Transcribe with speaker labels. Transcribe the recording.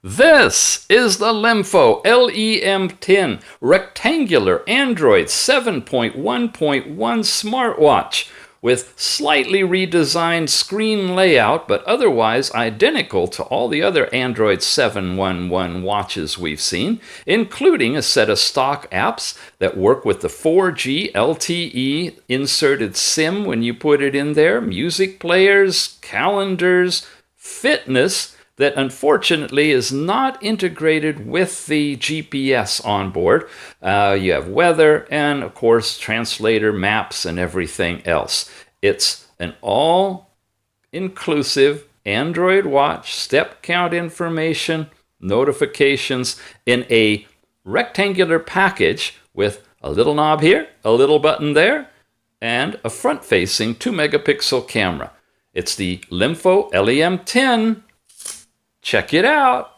Speaker 1: This is the LEMFO LEM10 rectangular Android 7.1.1 smartwatch with slightly redesigned screen layout, but otherwise identical to all the other Android 7.1.1 watches we've seen, including a set of stock apps that work with the 4G LTE inserted SIM when you put it in there, music players, calendars, fitness, that unfortunately is not integrated with the GPS on board. You have weather and, of course, translator, maps, and everything else. It's an all-inclusive Android watch, step count information, notifications in a rectangular package with a little knob here, a little button there, and a front-facing 2-megapixel camera. It's the LEMFO LEM10. Check it out.